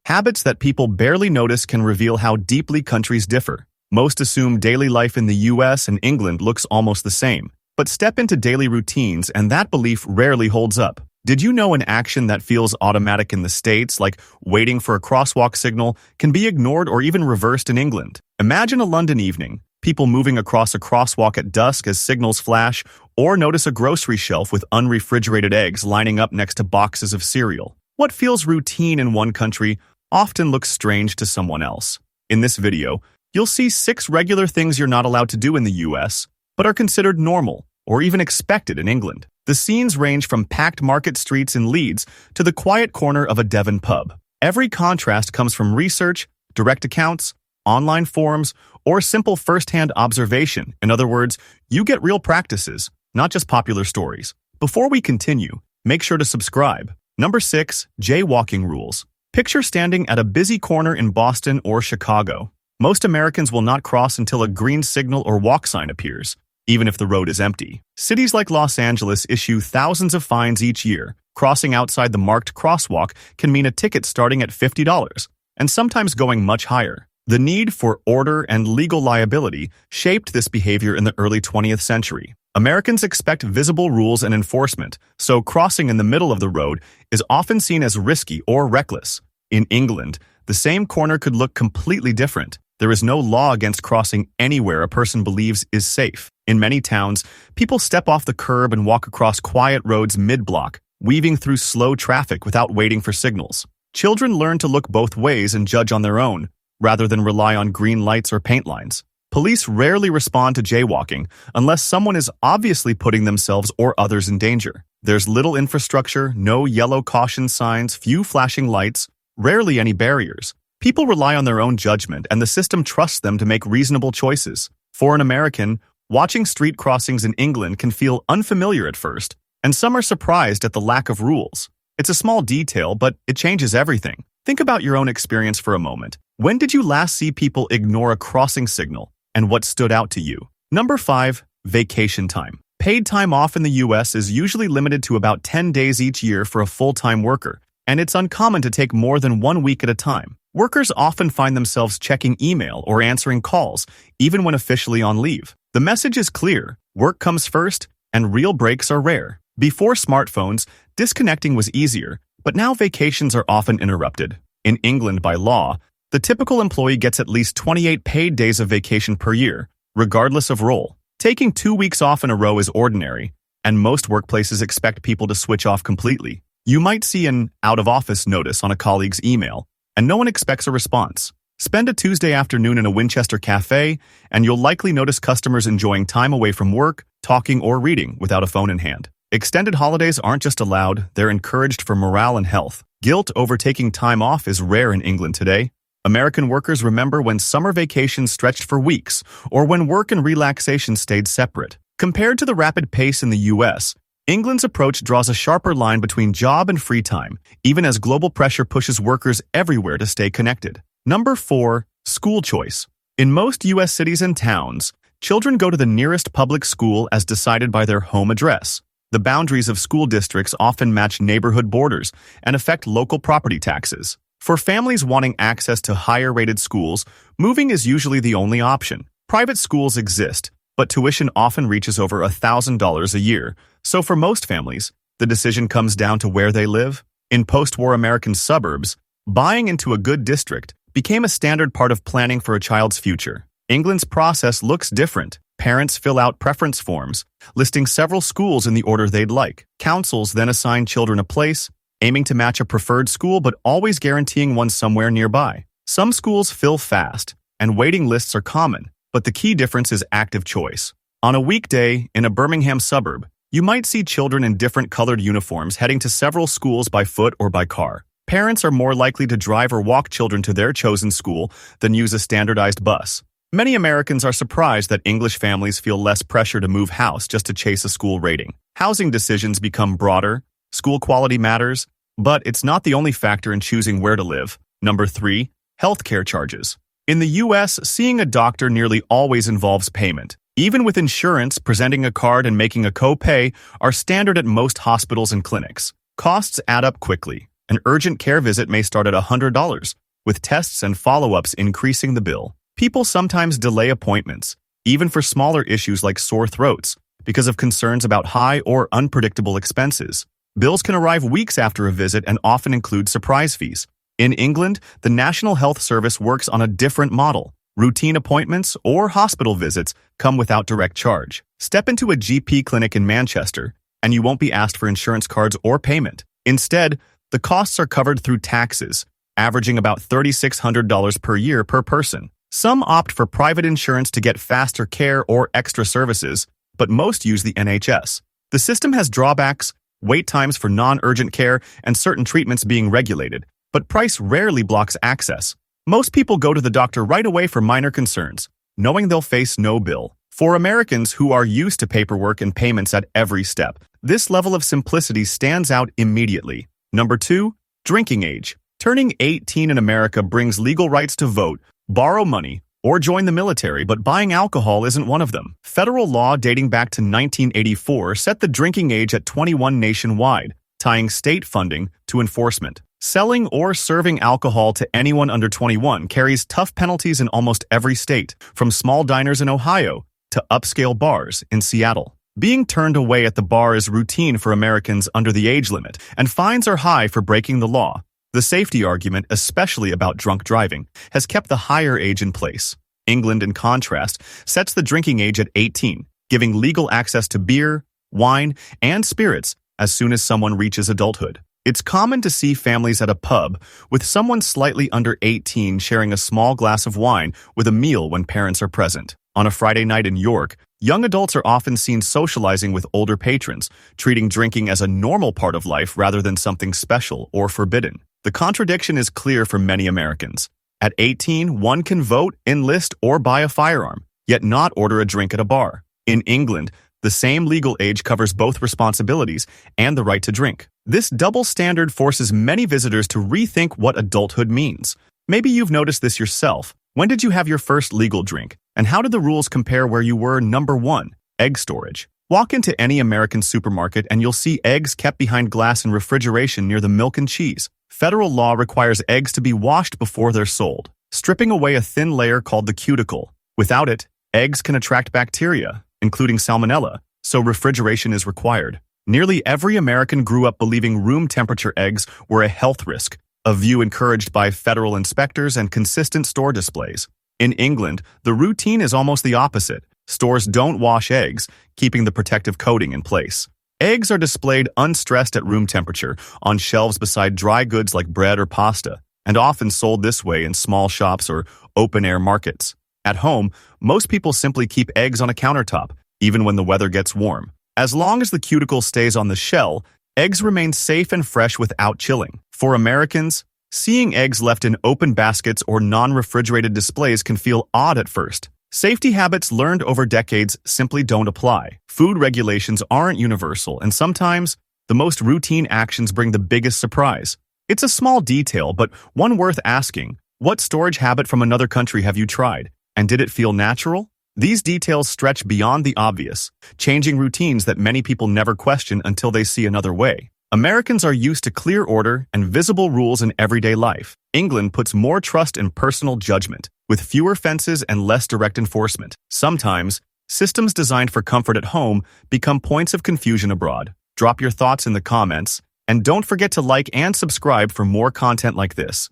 Habits that people barely notice can reveal how deeply countries differ. Most assume daily life in the US and England looks almost the same, but step into daily routines and that belief rarely holds up. Did you know an action that feels automatic in the States, like waiting for a crosswalk signal, can be ignored or even reversed in England? Imagine a London evening, people moving across a crosswalk at dusk as signals flash, or notice a grocery shelf with unrefrigerated eggs lining up next to boxes of cereal. What feels routine in one country often looks strange to someone else. In this video, you'll see 6 regular things you're not allowed to do in the US, but are considered normal or even expected in England. The scenes range from packed market streets in Leeds to the quiet corner of a Devon pub. Every contrast comes from research, direct accounts, online forums, or simple first-hand observation. In other words, you get real practices, not just popular stories. Before we continue, make sure to subscribe. Number 6. Jaywalking rules. Picture standing at a busy corner in Boston or Chicago. Most Americans will not cross until a green signal or walk sign appears, even if the road is empty. Cities like Los Angeles issue thousands of fines each year. Crossing outside the marked crosswalk can mean a ticket starting at $50, and sometimes going much higher. The need for order and legal liability shaped this behavior in the early 20th century. Americans expect visible rules and enforcement, so crossing in the middle of the road is often seen as risky or reckless. In England, the same corner could look completely different. There is no law against crossing anywhere a person believes is safe. In many towns, people step off the curb and walk across quiet roads mid-block, weaving through slow traffic without waiting for signals. Children learn to look both ways and judge on their own, rather than rely on green lights or paint lines. Police rarely respond to jaywalking unless someone is obviously putting themselves or others in danger. There's little infrastructure, no yellow caution signs, few flashing lights, rarely any barriers. People rely on their own judgment, and the system trusts them to make reasonable choices. For an American, watching street crossings in England can feel unfamiliar at first, and some are surprised at the lack of rules. It's a small detail, but it changes everything. Think about your own experience for a moment. When did you last see people ignore a crossing signal, and what stood out to you? Number 5. Vacation time. Paid time off in the US is usually limited to about 10 days each year for a full-time worker, and it's uncommon to take more than 1 week at a time. Workers often find themselves checking email or answering calls, even when officially on leave. The message is clear: work comes first, and real breaks are rare. Before smartphones, disconnecting was easier, but now vacations are often interrupted. In England, by law, the typical employee gets at least 28 paid days of vacation per year, regardless of role. Taking 2 weeks off in a row is ordinary, and most workplaces expect people to switch off completely. You might see an out-of-office notice on a colleague's email, and no one expects a response. Spend a Tuesday afternoon in a Winchester cafe, and you'll likely notice customers enjoying time away from work, talking, or reading without a phone in hand. Extended holidays aren't just allowed, they're encouraged for morale and health. Guilt over taking time off is rare in England today. American workers remember when summer vacations stretched for weeks, or when work and relaxation stayed separate. Compared to the rapid pace in the US, England's approach draws a sharper line between job and free time, even as global pressure pushes workers everywhere to stay connected. Number 4. School choice. In most US cities and towns, children go to the nearest public school as decided by their home address. The boundaries of school districts often match neighborhood borders and affect local property taxes. For families wanting access to higher-rated schools, moving is usually the only option. Private schools exist, but tuition often reaches over $1,000 a year, so for most families, the decision comes down to where they live. In post-war American suburbs, buying into a good district became a standard part of planning for a child's future. England's process looks different. Parents fill out preference forms, listing several schools in the order they'd like. Councils then assign children a place, aiming to match a preferred school but always guaranteeing one somewhere nearby. Some schools fill fast, and waiting lists are common, but the key difference is active choice. On a weekday, in a Birmingham suburb, you might see children in different colored uniforms heading to several schools by foot or by car. Parents are more likely to drive or walk children to their chosen school than use a standardized bus. Many Americans are surprised that English families feel less pressure to move house just to chase a school rating. Housing decisions become broader, school quality matters, but it's not the only factor in choosing where to live. Number 3. Healthcare charges. In the US, seeing a doctor nearly always involves payment. Even with insurance, presenting a card and making a copay are standard at most hospitals and clinics. Costs add up quickly. An urgent care visit may start at $100, with tests and follow-ups increasing the bill. People sometimes delay appointments, even for smaller issues like sore throats, because of concerns about high or unpredictable expenses. Bills can arrive weeks after a visit and often include surprise fees. In England, the National Health Service works on a different model. Routine appointments or hospital visits come without direct charge. Step into a GP clinic in Manchester, and you won't be asked for insurance cards or payment. Instead, the costs are covered through taxes, averaging about $3,600 per year per person. Some opt for private insurance to get faster care or extra services, but most use the NHS. The system has drawbacks, wait times for non-urgent care, and certain treatments being regulated, but price rarely blocks access. Most people go to the doctor right away for minor concerns, knowing they'll face no bill. For Americans who are used to paperwork and payments at every step, this level of simplicity stands out immediately. Number 2, drinking age. Turning 18 in America brings legal rights to vote, borrow money, or join the military, but buying alcohol isn't one of them. Federal law dating back to 1984 set the drinking age at 21 nationwide, tying state funding to enforcement. Selling or serving alcohol to anyone under 21 carries tough penalties in almost every state, from small diners in Ohio to upscale bars in Seattle. Being turned away at the bar is routine for Americans under the age limit, and fines are high for breaking the law. The safety argument, especially about drunk driving, has kept the higher age in place. England, in contrast, sets the drinking age at 18, giving legal access to beer, wine, and spirits as soon as someone reaches adulthood. It's common to see families at a pub with someone slightly under 18 sharing a small glass of wine with a meal when parents are present. On a Friday night in York, young adults are often seen socializing with older patrons, treating drinking as a normal part of life rather than something special or forbidden. The contradiction is clear for many Americans. At 18, one can vote, enlist, or buy a firearm, yet not order a drink at a bar. In England, the same legal age covers both responsibilities and the right to drink. This double standard forces many visitors to rethink what adulthood means. Maybe you've noticed this yourself. When did you have your first legal drink? And how did the rules compare where you were? Number 1, egg storage. Walk into any American supermarket and you'll see eggs kept behind glass in refrigeration near the milk and cheese. Federal law requires eggs to be washed before they're sold, stripping away a thin layer called the cuticle. Without it, eggs can attract bacteria, including salmonella, so refrigeration is required. Nearly every American grew up believing room temperature eggs were a health risk, a view encouraged by federal inspectors and consistent store displays. In England, the routine is almost the opposite. Stores don't wash eggs, keeping the protective coating in place. Eggs are displayed unstressed at room temperature on shelves beside dry goods like bread or pasta, and often sold this way in small shops or open-air markets. At home, most people simply keep eggs on a countertop, even when the weather gets warm. As long as the cuticle stays on the shell, eggs remain safe and fresh without chilling. For Americans, seeing eggs left in open baskets or non-refrigerated displays can feel odd at first. Safety habits learned over decades simply don't apply. Food regulations aren't universal, and sometimes the most routine actions bring the biggest surprise. It's a small detail, but one worth asking. What storage habit from another country have you tried, and did it feel natural? These details stretch beyond the obvious, changing routines that many people never question until they see another way. Americans are used to clear order and visible rules in everyday life. England puts more trust in personal judgment, with fewer fences and less direct enforcement. Sometimes, systems designed for comfort at home become points of confusion abroad. Drop your thoughts in the comments, and don't forget to like and subscribe for more content like this.